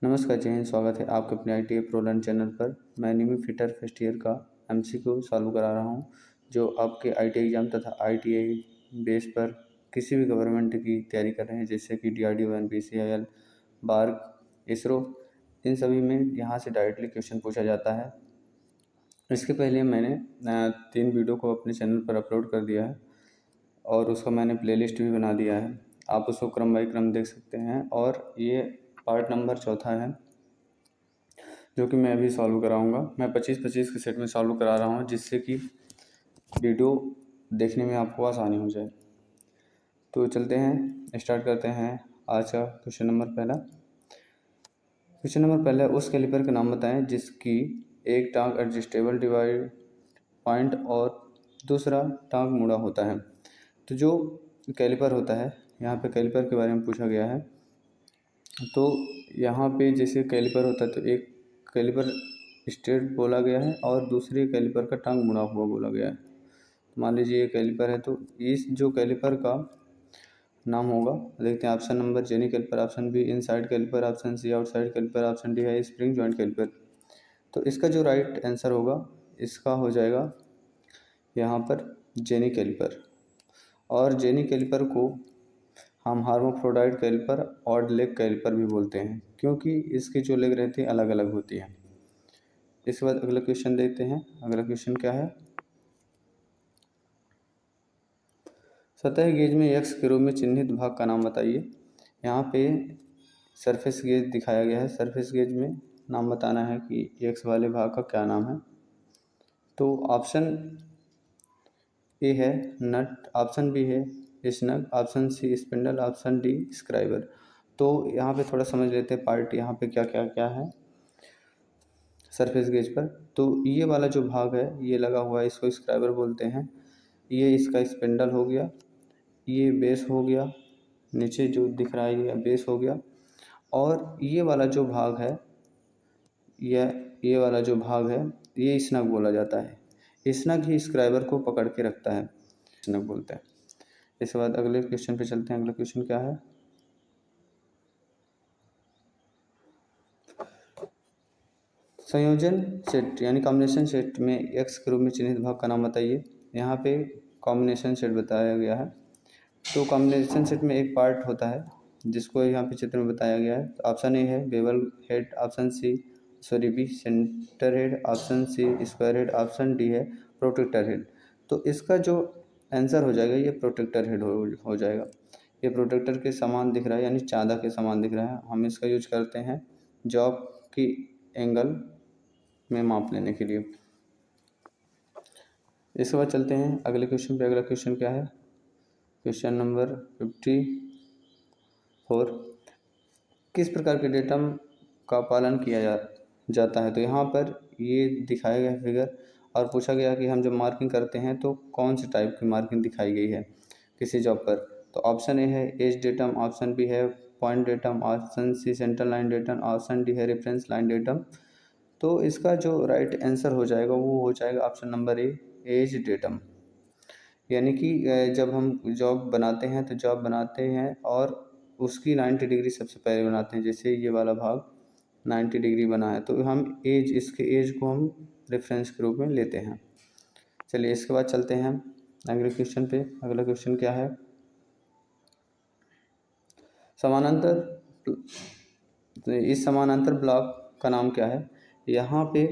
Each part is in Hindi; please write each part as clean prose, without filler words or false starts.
नमस्कार जय हिंद। स्वागत है आपके अपने ITA प्रो लर्न चैनल पर। मैं निमी फिटर फर्स्ट ईयर का MCQ सॉल्व करा रहा हूं, जो आपके ITA एग्ज़ाम तथा ITA बेस पर किसी भी गवर्नमेंट की तैयारी कर रहे हैं, जैसे कि DRDO, NPCIL, बार्क, इसरो, इन सभी में यहाँ से डायरेक्टली क्वेश्चन पूछा जाता है। इसके पहले मैंने 3 वीडियो को अपने चैनल पर अपलोड कर दिया है और उसका मैंने प्लेलिस्ट भी बना दिया है। आप उसको क्रम बाई क्रम देख सकते हैं और ये पार्ट नंबर 4 है, जो कि मैं अभी सॉल्व कराऊंगा। मैं 25-25 के सेट में सॉल्व करा रहा हूं, जिससे कि वीडियो देखने में आपको आसानी हो जाए। तो चलते हैं, स्टार्ट करते हैं आज का क्वेश्चन नंबर पहला। क्वेश्चन नंबर पहला, उस कैलिपर का नाम बताएं जिसकी एक टांग एडजस्टेबल डिवाइड पॉइंट और दूसरा टांग मुड़ा होता है। तो जो कैलिपर होता है, यहाँ पे कैलिपर के बारे में पूछा गया है। तो यहाँ पे जैसे कैलिपर होता है तो एक कैलिपर स्ट्रेट बोला गया है और दूसरे कैलिपर का टांग मुड़ा हुआ बोला गया है। मान लीजिए ये कैलिपर है, तो इस जो कैलिपर का नाम होगा, देखते हैं option number jenny caliper, option B inside caliper, option C outside caliper, option D है स्प्रिंग जॉइंट कैलिपर। तो इसका जो राइट आंसर होगा, इसका हो जाएगा यहाँ पर जेनी कैलिपर। और जेनी कैलिपर को हम हार्मोफ्रोडाइट कैलिपर और लेग कैलिपर भी बोलते हैं, क्योंकि इसकी जो लेग रहती है अलग अलग होती है। इसके बाद अगला क्वेश्चन देखते हैं। अगला क्वेश्चन क्या है, सतह गेज में एक्स के रूप में चिन्हित भाग का नाम बताइए। यहाँ पे सरफेस गेज दिखाया गया है। सरफेस गेज में नाम बताना है कि एक्स वाले भाग का क्या नाम है। तो ऑप्शन ए है नट, ऑप्शन बी है snug, option C spindle, option D scriber. तो यहाँ पे थोड़ा समझ लेते हैं पार्ट यहाँ पे क्या क्या क्या है सरफेस गेज पर। तो ये वाला जो भाग है ये लगा हुआ है, इसको स्क्राइबर बोलते हैं। ये इसका स्पिंडल हो गया, ये बेस हो गया, नीचे जो दिख रहा है ये बेस हो गया। और ये वाला जो भाग है, ये वाला जो भाग है ये स्नग बोला जाता है। स्नग ही स्क्राइबर को पकड़ के रखता है, स्नग बोलते हैं। इसके बाद अगले क्वेश्चन पे चलते हैं। अगला क्वेश्चन क्या है, संयोजन सेट यानी कॉम्बिनेशन सेट में एक्स के रूप में चिन्हित भाग का नाम बताइए। यहाँ पे कॉम्बिनेशन सेट बताया गया है। तो कॉम्बिनेशन सेट में एक पार्ट होता है जिसको यहाँ पे चित्र में बताया गया है। तो ऑप्शन ए है bevel head, option B centre head, option C square head, option D है प्रोटेक्टर हेड। तो इसका जो आंसर हो जाएगा ये प्रोटेक्टर हेड हो जाएगा। ये प्रोटेक्टर के समान दिख रहा है, यानी चाँदा के समान दिख रहा है। हम इसका यूज करते हैं जॉब की एंगल में माप लेने के लिए। इसके बाद चलते हैं अगले क्वेश्चन पे। अगला क्वेश्चन क्या है, क्वेश्चन नंबर 54, किस प्रकार के डेटम का पालन किया जाता है। तो यहाँ पर ये दिखाया गया फिगर और पूछा गया कि हम जब मार्किंग करते हैं तो कौन से टाइप की मार्किंग दिखाई गई है किसी जॉब पर। तो ऑप्शन ए है एज डेटम, ऑप्शन बी है point datum, option C centre line datum, option D है रेफरेंस लाइन डेटम। तो इसका जो राइट आंसर हो जाएगा वो हो जाएगा option number A, edge datum. यानी कि जब हम जॉब बनाते हैं तो जॉब बनाते हैं और उसकी 90 डिग्री सबसे पहले बनाते हैं। जैसे ये वाला भाग 90 डिग्री बना है तो हम एज, इसके एज को हम रेफरेंस के रूप में लेते हैं। चलिए इसके बाद चलते हैं अगले क्वेश्चन पे। अगला क्वेश्चन क्या है, समानांतर, इस समानांतर ब्लॉक का नाम क्या है। यहाँ पे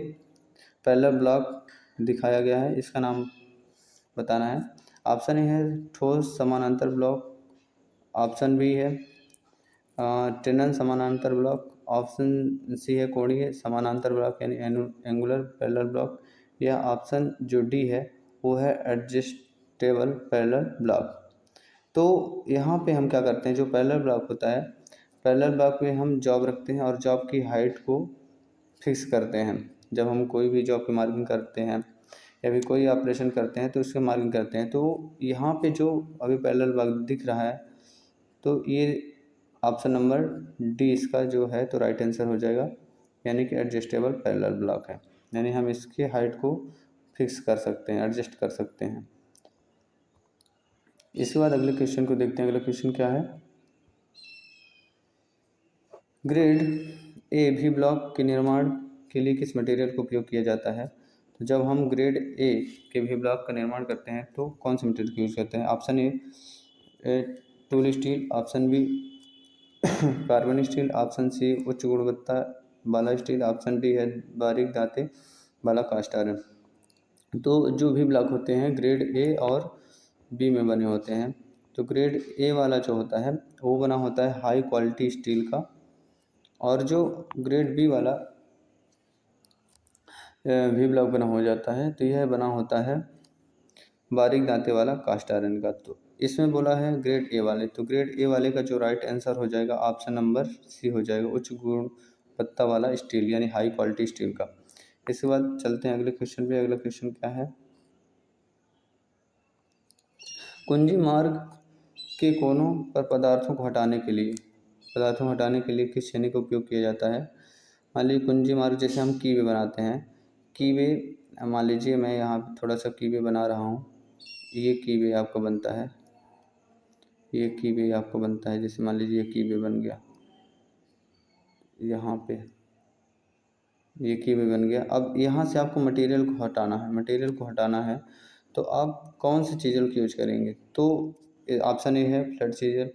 पैरेलल ब्लॉक दिखाया गया है, इसका नाम बताना है। ऑप्शन ए है ठोस समानांतर ब्लॉक, ऑप्शन बी है टेनन समानांतर ब्लॉक, ऑप्शन सी है कोणीय समानांतर ब्लॉक यानी एंगुलर पैरेलल ब्लॉक, या ऑप्शन जो डी है वो है एडजस्टेबल पैरेलल ब्लॉक। तो यहाँ पे हम क्या करते हैं, जो पैरेलल ब्लॉक होता है, पैरेलल ब्लॉक में हम जॉब रखते हैं और जॉब की हाइट को फिक्स करते हैं। जब हम कोई भी जॉब की मार्किंग करते हैं या फिर कोई ऑपरेशन करते हैं तो उसकी मार्किंग करते हैं। तो यहाँ पे जो अभी पैरेलल ब्लॉक दिख रहा है, तो ये ऑप्शन नंबर डी इसका जो है तो राइट आंसर हो जाएगा, यानी कि एडजस्टेबल पैरेलल ब्लॉक है। यानी हम इसकी हाइट को फिक्स कर सकते हैं, एडजस्ट कर सकते हैं। इसके बाद अगले क्वेश्चन को देखते हैं। अगला क्वेश्चन क्या है, ग्रेड ए भी ब्लॉक के निर्माण के लिए किस मटेरियल का उपयोग किया जाता है? तो जब हम ग्रेड ए के भी ब्लॉक का निर्माण करते हैं तो कौन से मटेरियल का यूज़ करते हैं? Option A tool steel, option B carbon steel, option C उच्च गुणवत्ता वाला स्टील, ऑप्शन डी है बारीक दांते वाला कास्ट आयरन। तो जो भी ब्लॉक होते हैं ग्रेड ए और बी में बने होते हैं। तो ग्रेड ए वाला जो होता है वो बना होता है हाई क्वालिटी स्टील का, और जो ग्रेड बी वाला भी ब्लॉक बना हो जाता है तो यह बना होता है बारीक दांते वाला कास्ट आयरन का। तो इसमें बोला है ग्रेड ए वाले, तो ग्रेड ए वाले का जो राइट आंसर हो जाएगा ऑप्शन नंबर सी हो जाएगा, उच्च गुणवत्ता वाला स्टील यानी हाई क्वालिटी स्टील का। इसके बाद चलते हैं अगले क्वेश्चन पे। अगला क्वेश्चन क्या है? कुंजी मार्ग के कोनों पर पदार्थों को हटाने के लिए किस छेनी का उपयोग किया जाता है? मान लीजिए कुंजी मार्ग, जैसे हम कीवे बनाते हैं, कीवे मान लीजिए मैं यहाँ पे थोड़ा सा कीवे बना रहा हूँ, ये कीवे आपका बनता है, ये कीवे आपका बनता है, जैसे मान लीजिए ये कीवे बन गया, यहाँ पे ये कीवे बन गया। अब यहाँ से आपको मटेरियल को हटाना है, तो आप कौन से चीज़ल का यूज करेंगे? तो ऑप्शन ए है flat chisel,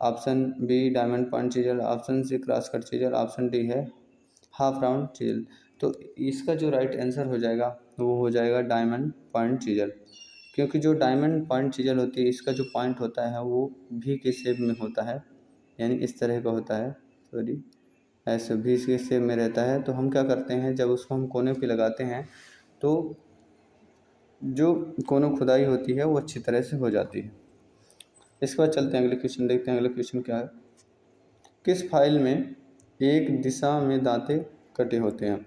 option B diamond point chisel, option C cross cut chisel, option D है हाफ राउंड चीज़ल। तो इसका जो राइट आंसर हो जाएगा वो हो जाएगा डायमंड पॉइंट चीज़ल, क्योंकि जो डायमंड पॉइंट चीज़ल होती है इसका जो पॉइंट होता है वो भी के शेप में होता है, यानी इस तरह का होता है, सॉरी ऐसे भी के शेप में रहता है। तो हम क्या करते हैं, जब उसको हम कोने पे लगाते हैं तो जो कोनों खुदाई होती है वो अच्छी तरह से हो जाती है। इसके बाद चलते हैं अगले क्वेश्चन, देखते हैं अगला क्वेश्चन क्या है। किस फाइल में एक दिशा में दांते कटे होते हैं?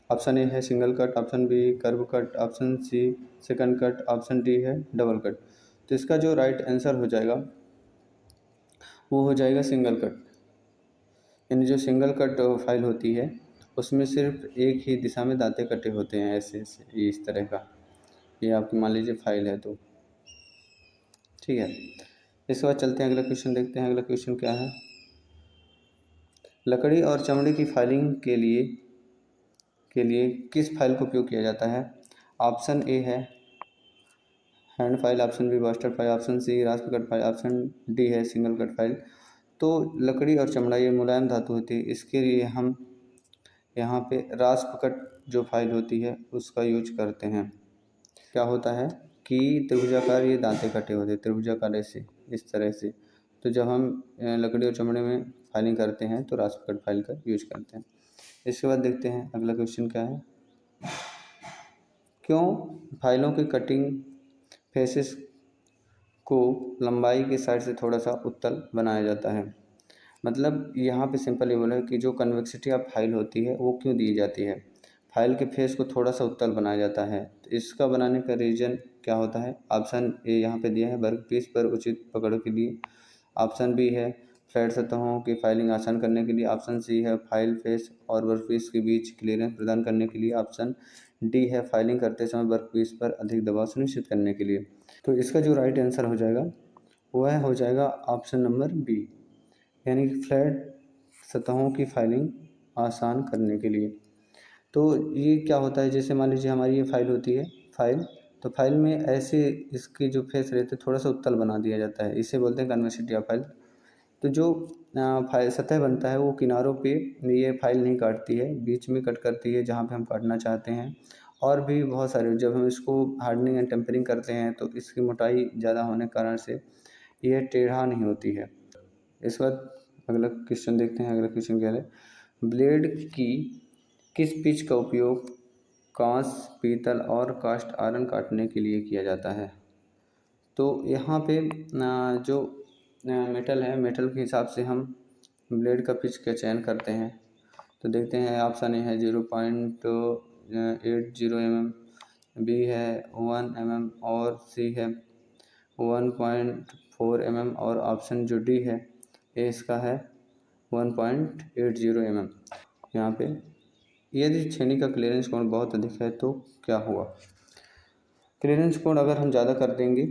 ऑप्शन ए है single cut, option B curve cut, option C second cut, option D है डबल कट। तो इसका जो राइट आंसर हो जाएगा वो हो जाएगा सिंगल कट, यानी जो सिंगल कट फाइल होती है उसमें सिर्फ एक ही दिशा में दांते कटे होते हैं, ऐसे ऐसे ये इस तरह का, ये आपकी मान लीजिए फाइल है। तो ठीक है, इसके बाद चलते हैं अगला क्वेश्चन, देखते हैं अगला क्वेश्चन क्या है। लकड़ी और चमड़े की फाइलिंग के लिए किस फाइल का उपयोग किया जाता है? ऑप्शन ए है hand file, option B bastard file, option C rasp cut file, option D है सिंगल कट फाइल। तो लकड़ी और चमड़ा ये मुलायम धातु होती है, इसके लिए हम यहाँ पे रास्प कट जो फाइल होती है उसका यूज करते हैं। क्या होता है कि त्रिभुजाकार ये दांते कटे होते हैं, त्रिभुजाकार ऐसे इस तरह से। तो जब हम लकड़ी और चमड़े में फाइलिंग करते हैं तो रास्प कट फाइल का यूज करते हैं। इसके बाद देखते हैं अगला क्वेश्चन क्या है। क्यों फाइलों की कटिंग फेसेस को लंबाई के साइड से थोड़ा सा उत्तल बनाया जाता है? मतलब यहाँ पे सिंपल ये बोला है कि जो कन्वेक्सिटी ऑफ फाइल होती है वो क्यों दी जाती है, फाइल के फेस को थोड़ा सा उत्तल बनाया जाता है। तो इसका बनाने का रीज़न क्या होता है? ऑप्शन ए यहाँ पे दिया है वर्कपीस पर उचित पकड़ के लिए, ऑप्शन बी है फ्लैट सतहों की फाइलिंग आसान करने के लिए, ऑप्शन सी है फाइल फेस और वर्कपीस के बीच क्लियरेंस प्रदान करने के लिए, ऑप्शन डी है फाइलिंग करते समय वर्कपीस पर अधिक दबाव सुनिश्चित करने के लिए। तो इसका जो राइट आंसर हो जाएगा वह हो जाएगा ऑप्शन नंबर बी, यानी कि फ्लैट सतहों की फाइलिंग आसान करने के लिए। तो ये क्या होता है, जैसे मान लीजिए हमारी ये फाइल होती है फाइल, तो फाइल में ऐसे इसकी जो फेस रहते हैं थोड़ा सा उत्तल बना दिया जाता है, इसे बोलते हैं कन्वेक्सिटी ऑफ फाइल। तो जो फाइल सतह बनता है वो किनारों पे ये फाइल नहीं काटती है, बीच में कट करती है जहाँ पे हम काटना चाहते हैं। और भी बहुत सारे जब हम इसको हार्डनिंग एंड टेम्परिंग करते हैं तो इसकी मोटाई ज़्यादा होने के कारण से यह टेढ़ा नहीं होती है। इस बाद अगला क्वेश्चन देखते हैं। अगला क्वेश्चन क्या है, ब्लेड की किस पिच का उपयोग कांच, पीतल और कास्ट आयरन काटने के लिए किया जाता है? तो यहाँ पे जो मेटल है, मेटल के हिसाब से हम ब्लेड का पिच का चयन करते हैं। तो देखते हैं ऑप्शन ए है 0.80 mm, बी है 1 mm और सी है 1.4 mm और ऑप्शन जो डी है ए इसका है 1.80 mm। यहाँ पे यदि छेनी का क्लियरेंस कोण बहुत अधिक है तो क्या हुआ? क्लियरेंस कोण अगर हम ज़्यादा कर देंगे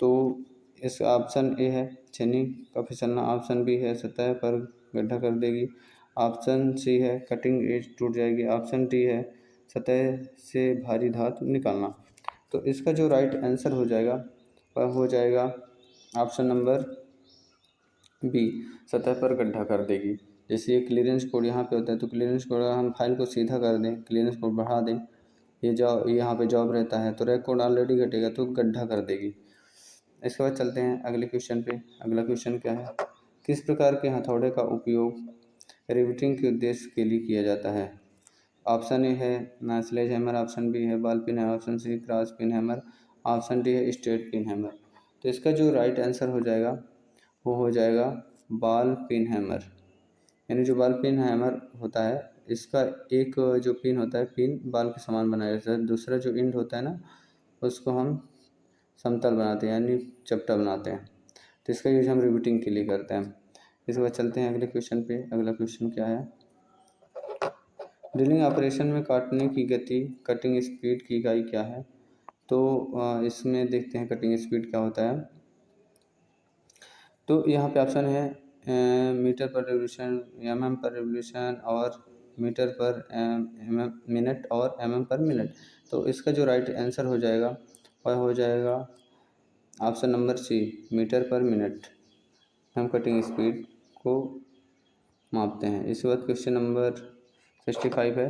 तो इसका ऑप्शन ए है छेनी का फिसलना, ऑप्शन बी है सतह पर गड्ढा कर देगी, ऑप्शन सी है कटिंग एज टूट जाएगी। ऑप्शन डी है सतह से भारी धातु निकालना। तो इसका जो राइट आंसर हो जाएगा वह हो जाएगा ऑप्शन नंबर बी, सतह पर गड्ढा कर देगी। जैसे ये क्लीयरेंस कोड यहाँ पे होता है, तो क्लीयरेंस कोड हम फाइल को सीधा कर दें, क्लीयरेंस कोड बढ़ा दें, ये जॉब यहाँ पे जॉब रहता है तो रैक कोड ऑलरेडी घटेगा तो गड्ढा कर देगी। इसके बाद चलते हैं अगले क्वेश्चन पे। अगला क्वेश्चन क्या है, किस प्रकार के हथौड़े का उपयोग रिवेटिंग के उद्देश्य के लिए किया जाता है। ऑप्शन ए है स्लेज हैमर, ऑप्शन बी है बॉल पिन है, option C cross pin hammer, option D है स्ट्रेट पिन हैमर। तो इसका जो राइट आंसर हो जाएगा वो हो जाएगा बॉल पिन हैमर। यानी जो बॉल पिन हैमर होता है इसका एक जो पिन होता है, पिन बॉल के समान बनाया जाता है, दूसरा जो एंड होता है ना उसको हम समतल बनाते हैं यानी चपटा बनाते हैं। तो इसका यूज हम रिवेटिंग के लिए करते हैं। इसके बाद चलते हैं अगले क्वेश्चन पे। अगला क्वेश्चन क्या है, ड्रिलिंग ऑपरेशन में काटने की गति कटिंग स्पीड की इकाई क्या है। तो इसमें देखते हैं कटिंग स्पीड क्या होता है। तो यहाँ पे ऑप्शन है मीटर पर रेवोल्यूशन, पर रेवोल्यूशन और मीटर पर मिनट और पर मिनट। तो इसका जो राइट आंसर हो जाएगा वह हो जाएगा option number C, metre per minute. हम कटिंग स्पीड को मापते हैं। इसके बाद क्वेश्चन नंबर 65 है,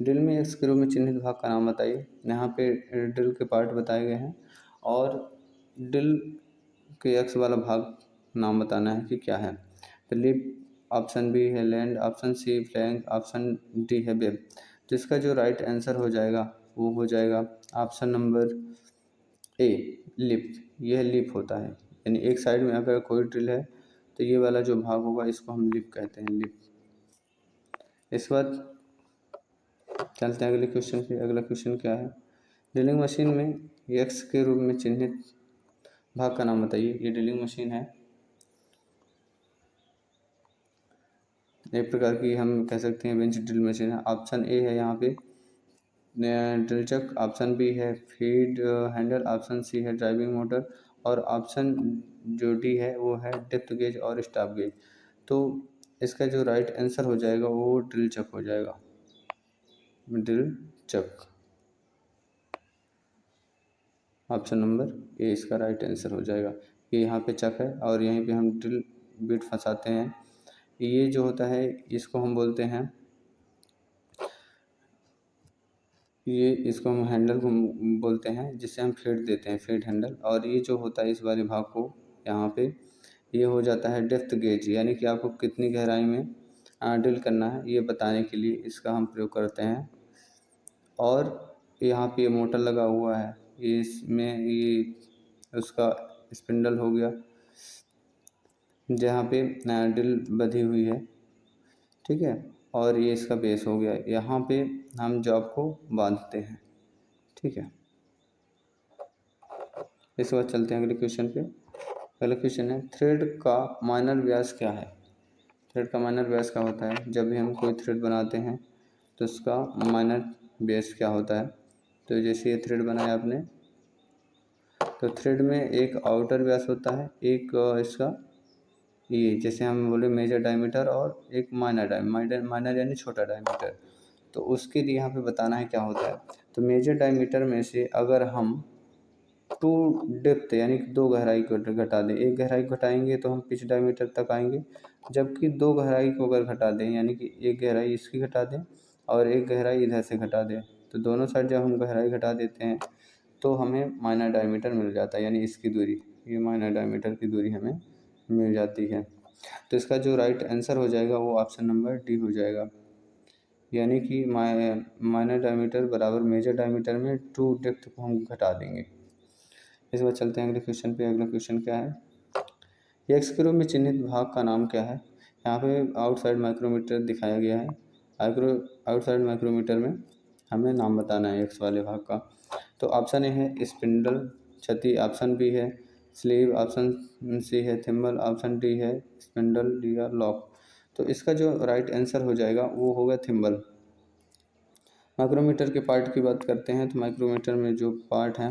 ड्रिल में एक स्क्रू में चिन्हित भाग का नाम बताइए। यहाँ पे ड्रिल के पार्ट बताए गए हैं और ड्रिल के एक्स वाला भाग नाम बताना है कि क्या है। तो लिप, ऑप्शन बी है land, option C flank, option D है वेब। तो इसका जो राइट आंसर हो जाएगा वो हो जाएगा ऑप्शन नंबर ए, लिप। यह लिप होता है, यानी एक साइड में अगर कोई ड्रिल है तो ये वाला जो भाग होगा इसको हम लिप कहते हैं, लिप। इसके बाद चलते हैं अगले क्वेश्चन पे। अगला क्वेश्चन क्या है, ड्रिलिंग मशीन में एक्स के रूप में चिन्हित भाग का नाम बताइए। ये ड्रिलिंग मशीन है, एक प्रकार की हम कह सकते हैं बेंच ड्रिल मशीन है। ऑप्शन ए है यहाँ पे ड्रिल चक, ऑप्शन बी है फीड हैंडल, ऑप्शन सी है ड्राइविंग मोटर और ऑप्शन जो डी है वो है डेप्थ गेज और स्टॉप गेज। तो इसका जो राइट आंसर हो जाएगा वो ड्रिल चक हो जाएगा, ड्रिल चक। ऑप्शन नंबर ए इसका राइट आंसर हो जाएगा। ये यहाँ पे चक है और यहीं पे हम ड्रिल बिट फंसाते हैं। ये जो होता है इसको हम बोलते हैं, ये इसको हम हैंडल को बोलते हैं जिससे हम फीड देते हैं, फीड हैंडल। और ये जो होता है इस वाले भाग को यहाँ पे ये हो जाता है डेप्थ गेज, यानी कि आपको कितनी गहराई में ड्रिल करना है ये बताने के लिए इसका हम प्रयोग करते हैं। और यहाँ पे ये मोटर लगा हुआ है, ये इसमें ये उसका स्पिंडल हो गया जहाँ पे ड्रिल बधी हुई है, ठीक है। और ये इसका बेस हो गया, यहाँ पे हम जॉब को बांधते हैं, ठीक है। इसके बाद चलते हैं अगले क्वेश्चन पे। अगला क्वेश्चन है, थ्रेड का माइनर व्यास क्या है। थ्रेड का माइनर व्यास क्या होता है, जब भी हम कोई थ्रेड बनाते हैं तो उसका माइनर व्यास क्या होता है। तो जैसे ये थ्रेड बनाया आपने तो थ्रेड में एक आउटर व्यास होता है, एक इसका ये जैसे हम बोले मेजर डायमीटर और एक माइनर यानी छोटा डायमीटर। तो उसके लिए यहाँ पे बताना है क्या होता है। तो मेजर डायमीटर में से अगर हम 2 डेप्थ यानी कि 2 गहराई को घटा दें, एक गहराई को घटाएंगे तो हम पिच डायमीटर तक आएंगे, जबकि 2 गहराई को अगर घटा दें यानी कि एक गहराई इसकी घटा दें और एक गहराई इधर से घटा दें, तो दोनों साइड जब हम गहराई घटा देते हैं तो हमें माइनर डायमीटर मिल जाता है, यानी इसकी दूरी, ये माइनर डायमीटर की दूरी हमें मिल जाती है। तो इसका जो राइट आंसर हो जाएगा वो ऑप्शन नंबर डी हो जाएगा, यानी कि माइनर डायमीटर बराबर मेजर डायमीटर में 2 डेप्थ को हम घटा देंगे। इस बार चलते हैं अगले क्वेश्चन पे। अगला क्वेश्चन क्या है, एक स्क्रू में चिन्हित भाग का नाम क्या है। यहाँ पे आउटसाइड माइक्रोमीटर दिखाया गया है। आउटसाइड माइक्रोमीटर में हमें नाम बताना है एक्स वाले भाग का। तो ऑप्शन ए है स्पिंडल छती, ऑप्शन बी है स्लीव, ऑप्शन सी है थिम्बल, ऑप्शन डी है स्पिंडल, डी या लॉक। तो इसका जो राइट आंसर हो जाएगा वो होगा थिम्बल। माइक्रोमीटर के पार्ट की बात करते हैं तो माइक्रोमीटर में जो पार्ट है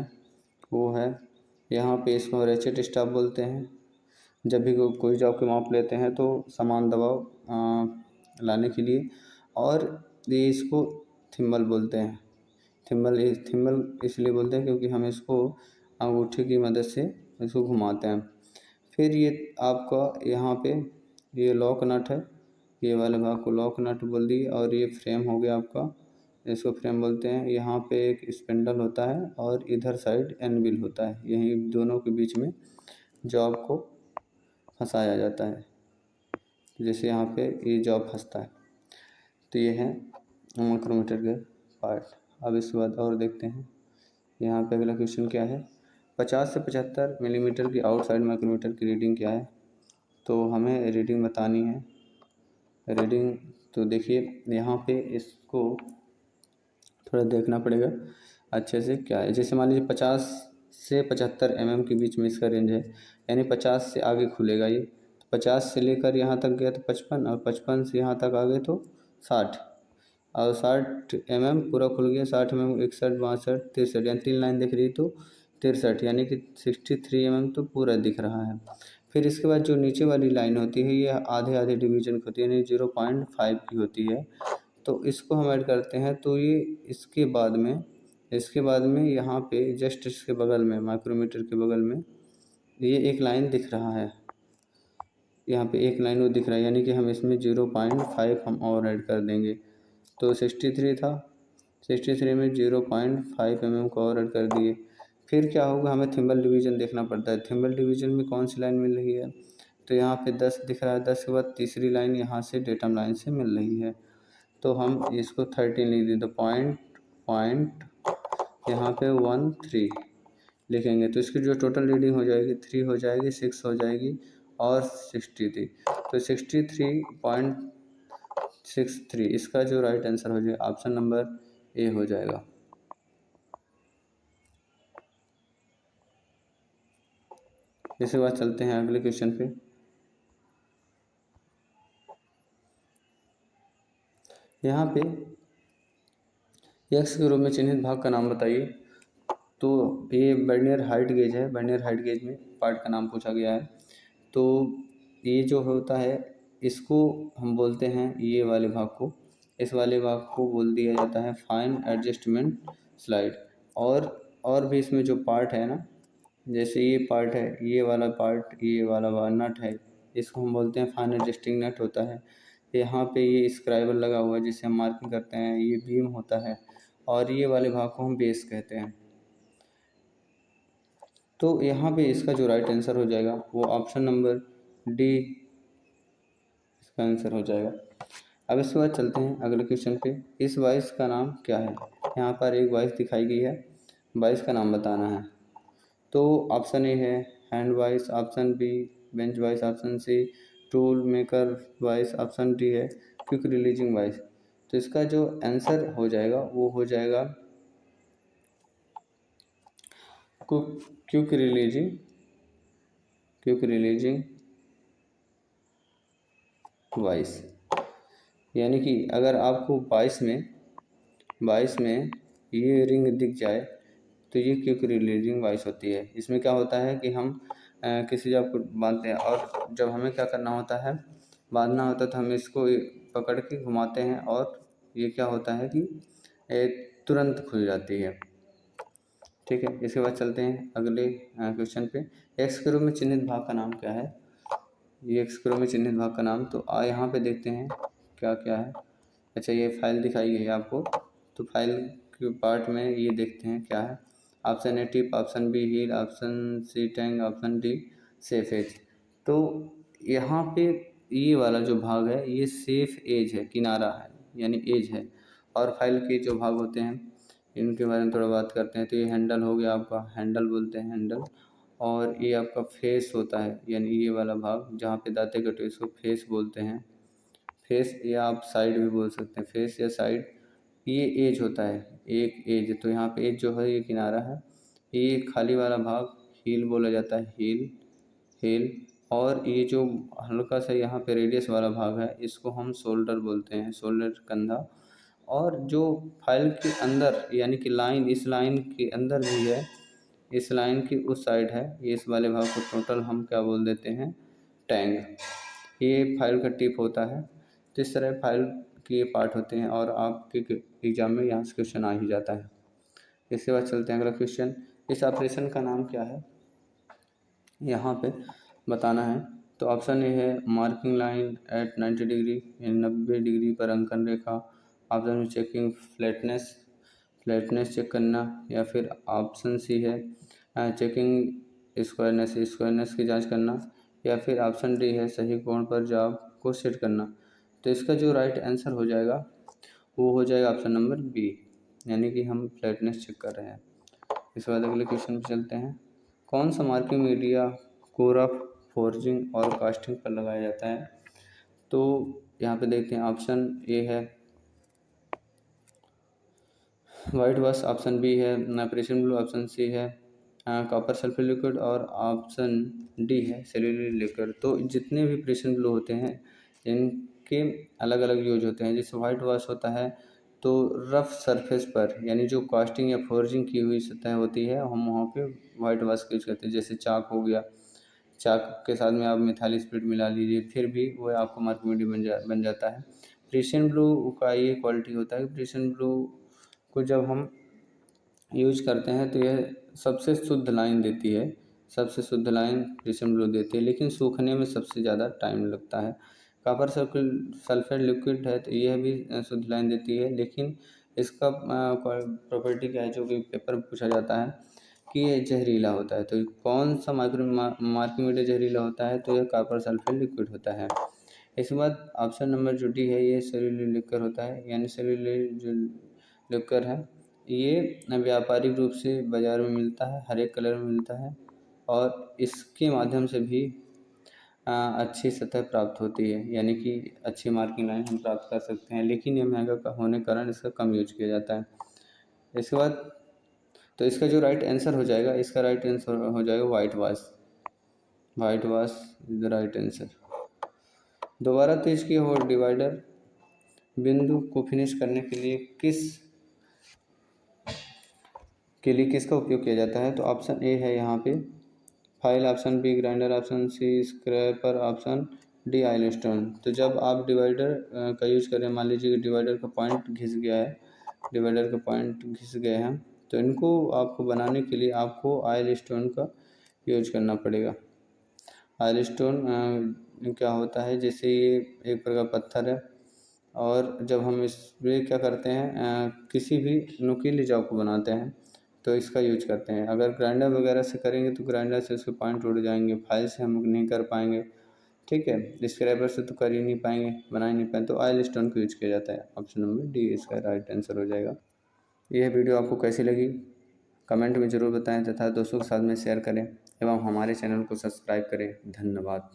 वो है यहाँ पे, इसको रेचेट स्टाफ बोलते हैं। जब भी कोई जॉब के माप लेते हैं तो समान दबाव लाने के लिए। और ये इसको थिम्बल बोलते हैं। थिम्बल इसलिए बोलते हैं क्योंकि हम इसको अंगूठे की मदद से इसको घुमाते हैं। फिर ये आपका यहाँ पे ये लॉक नट है, ये वाले भाग को लॉक नट बोल दिए। और ये फ्रेम हो गया आपका, इसको फ्रेम बोलते हैं। यहाँ पे एक स्पिंडल होता है और इधर साइड एनविल होता है, यही दोनों के बीच में जॉब को फंसाया जाता है, जैसे यहाँ पे ये जॉब फंसता है। तो ये है माइक्रोमीटर के पार्ट। अब इसके बाद और देखते हैं, यहाँ पे अगला क्वेश्चन क्या है, 50 से 75 मिलीमीटर की आउटसाइड माइक्रोमीटर की रीडिंग क्या है। तो हमें रीडिंग बतानी है। रीडिंग तो देखिए यहाँ पे इसको थोड़ा देखना पड़ेगा अच्छे से क्या है। जैसे मान लीजिए 50 से 75 mm के बीच में इसका रेंज है, यानी 50 से आगे खुलेगा ये। 50 से लेकर यहाँ तक गया तो 55, और 55 से यहाँ तक आ गए तो 60, और 60 mm पूरा खुल गया। 60 mm 61, 62, 63, यानी 3 लाइन दिख रही तो 63, यानी कि 63 mm तो पूरा दिख रहा है। फिर इसके बाद जो नीचे वाली लाइन होती है ये आधे आधे डिवीजन की होती है, यानी 0.5 की होती है। तो इसको हम ऐड करते हैं तो ये इसके बाद में यहाँ पे जस्ट इसके बगल में माइक्रोमीटर के बगल में ये एक लाइन दिख रहा है, यहाँ पे एक लाइन वो दिख रहा है, यानी कि हम इसमें 0.5 हम और ऐड कर देंगे। तो 63 था, 63 में 0.5 mm को और ऐड कर दिए। फिर क्या होगा, हमें थिम्बल डिवीज़न देखना पड़ता है। थिम्बल डिवीज़न में कौन सी लाइन मिल रही है, तो यहाँ पे 10 दिख रहा है। 10 के बाद तीसरी लाइन यहाँ से डेटम लाइन से मिल रही है, तो हम इसको 13 लिख दें। तो पॉइंट यहाँ पे 13 लिखेंगे, तो इसकी जो टोटल रीडिंग हो जाएगी 3 हो जाएगी, 6 हो जाएगी और 63। तो 63.63 इसका जो राइट आंसर हो जाएगा ऑप्शन नंबर ए हो जाएगा। इसके बाद चलते हैं अगले क्वेश्चन पे। यहाँ पे एक्स के रूप में चिन्हित भाग का नाम बताइए। तो ये वर्नियर हाइट गेज है। वर्नियर हाइट गेज में पार्ट का नाम पूछा गया है। तो ये जो होता है इसको हम बोलते हैं, ये वाले भाग को, इस वाले भाग को बोल दिया जाता है फाइन एडजस्टमेंट स्लाइड। और भी इसमें जो पार्ट है ना, जैसे ये पार्ट है, ये वाला पार्ट, ये वाला नट है, इसको हम बोलते हैं फाइन एडजस्टिंग नट होता है। यहाँ पे ये स्क्राइबर लगा हुआ है जिसे हम मार्किंग करते हैं, ये बीम होता है, और ये वाले भाग को हम बेस कहते हैं। तो यहाँ पे इसका जो राइट आंसर हो जाएगा वो ऑप्शन नंबर डी इसका आंसर हो जाएगा। अब इसके बाद चलते हैं अगले क्वेश्चन पे। इस वाइस का नाम क्या है। यहाँ पर एक वाइस दिखाई गई है, वाइस का नाम बताना है। तो ऑप्शन ए है hand vice, option B bench vice, option C tool maker vice, option D है क्विक रिलीजिंग वाइस। तो इसका जो आंसर हो जाएगा वो हो जाएगा क्विक रिलीजिंग वाइस। यानी कि अगर आपको 22 में ये रिंग दिख जाए तो ये क्विक रिलीजिंग वाइस होती है। इसमें क्या होता है कि हम किसी जगह को बांधते हैं, और जब हमें क्या करना होता है, बांधना होता है, तो हम इसको पकड़ के घुमाते हैं और ये क्या होता है कि तुरंत खुल जाती है। ठीक है, इसके बाद चलते हैं अगले क्वेश्चन पे। एक्स के रूप में चिन्हित भाग का नाम क्या है। ये एक्स के रूप में चिन्हित भाग का नाम, तो यहाँ पे देखते हैं क्या क्या है। अच्छा, ये फाइल दिखाई गई है आपको, तो फाइल के पार्ट में ये देखते हैं क्या है। Option A tip, option B heel, option C tang, option D safe edge. तो यहाँ पे ये वाला जो भाग है ये सेफ एज है, किनारा है, यानी एज है। और फाइल के जो भाग होते हैं इनके बारे में थोड़ा बात करते हैं। तो ये हैंडल हो गया आपका, हैंडल बोलते हैं हैंडल। और ये आपका फेस होता है, यानी ये वाला भाग जहाँ पे दांतें कटे इसको फेस बोलते हैं। फेस या आप साइड भी बोल सकते हैं, फेस या साइड। ये एज होता है, एक एज। तो यहाँ पे एज जो है ये किनारा है। ये खाली वाला भाग हील बोला जाता है, हील। और ये जो हल्का सा यहाँ पे रेडियस वाला भाग है इसको हम शोल्डर बोलते हैं, शोल्डर, कंधा। और जो फाइल के अंदर यानी कि लाइन, इस लाइन के अंदर भी है, इस लाइन की उस साइड है, ये इस वाले भाग को टोटल हम क्या बोल देते हैं, टैंग। ये फाइल का टिप होता है। तो इस तरह फाइल के ये पार्ट होते हैं और आपके एग्ज़ाम में यहाँ से क्वेश्चन आ ही जाता है। इसके बाद चलते हैं अगला क्वेश्चन, इस ऑपरेशन का नाम क्या है, यहाँ पे बताना है। तो ऑप्शन ए है marking line at 90 degree, 90 degree पर अंकन रेखा। ऑप्शन में चेकिंग फ्लैटनेस चेक करना, या फिर ऑप्शन सी है चेकिंग स्क्वायरनेस की जांच करना, या फिर ऑप्शन डी है सही कोण पर जॉब को सेट करना। तो इसका जो राइट आंसर हो जाएगा वो हो जाएगा ऑप्शन नंबर बी, यानी कि हम फ्लैटनेस चेक कर रहे हैं। इसके बाद अगले क्वेश्चन पे चलते हैं, कौन सा मार्किंग मीडिया कोरा फोर्जिंग और कास्टिंग पर लगाया जाता है। तो यहाँ पे देखते हैं, ऑप्शन ए है वाइट वाश, ऑप्शन बी है प्रेशर ब्लू, ऑप्शन सी है कॉपर सल्फेट लिक्विड, और ऑप्शन डी है सेल्यूलर लिक्विड। तो जितने भी प्रेशर ब्लू होते हैं इनके अलग अलग यूज होते हैं। जैसे वाइट वाश होता है तो रफ सरफेस पर, यानी जो कास्टिंग या फोर्जिंग की हुई सतह होती है, हम वहाँ पे वाइट वाश का यूज करते हैं। जैसे चाक हो गया, चाक के साथ में आप मिथाइल स्पिरिट मिला लीजिए, फिर भी वो आपका मार्किंग मीडियम बन जाता है। प्रेशियन ब्लू का ये क्वालिटी होता है कि प्रेशियन ब्लू को जब हम यूज करते हैं तो यह सबसे शुद्ध लाइन देती है, सबसे शुद्ध लाइन प्रेशियन ब्लू देती है, लेकिन सूखने में सबसे ज़्यादा टाइम लगता है। कॉपर सल्फेट लिक्विड है तो यह भी शुद्ध लाइन देती है, लेकिन इसका प्रॉपर्टी क्या है, जो कि पेपर में पूछा जाता है कि ये जहरीला होता है। तो कौन सा मार्किंग मीडिया जहरीला होता है, तो यह कॉपर सल्फेट लिक्विड होता है। इसके बाद ऑप्शन नंबर जो डी है ये सेल्यूलर लिक्विड होता है, यानी सेल्यूलर जो लिक्विड है ये व्यापारिक रूप से बाज़ार में मिलता है, हर एक कलर में मिलता है, और इसके माध्यम से भी अच्छी सतह प्राप्त होती है, यानी कि अच्छी मार्किंग लाइन हम प्राप्त कर सकते हैं, लेकिन ये महंगा होने के कारण इसका कम यूज किया जाता है। इसके बाद तो इसका जो राइट आंसर हो जाएगा, इसका राइट आंसर हो जाएगा white wash. White wash is the right answer. दोबारा तेज किया हुआ डिवाइडर बिंदु को फिनिश करने के लिए किसका उपयोग किया जाता है। तो ऑप्शन ए है यहाँ पे file, option B grinder, option C scraper, option D oil stone. तो जब आप डिवाइडर का यूज करें, मान लीजिए कि डिवाइडर का पॉइंट घिस गया है, डिवाइडर का पॉइंट घिस गए हैं, तो इनको आपको बनाने के लिए आपको आइल स्टोन का यूज करना पड़ेगा। आइल स्टोन क्या होता है, जैसे ये एक प्रकार पत्थर है, और जब हम इस पे क्या करते हैं किसी भी नुकीली जॉब को बनाते हैं तो इसका यूज करते हैं। अगर ग्राइंडर वगैरह से करेंगे तो ग्राइंडर से उसके पॉइंट उड़ जाएंगे, फाइल से हम नहीं कर पाएंगे, ठीक है, स्क्रैपर से तो कर ही नहीं पाएंगे, बना ही नहीं पाएंगे, तो ऑयल स्टोन को यूज किया जाता है। ऑप्शन नंबर डी इसका राइट आंसर हो जाएगा। यह वीडियो आपको कैसी लगी कमेंट में ज़रूर बताएं, तथा दोस्तों के साथ में शेयर करें एवं हमारे चैनल को सब्सक्राइब करें। धन्यवाद।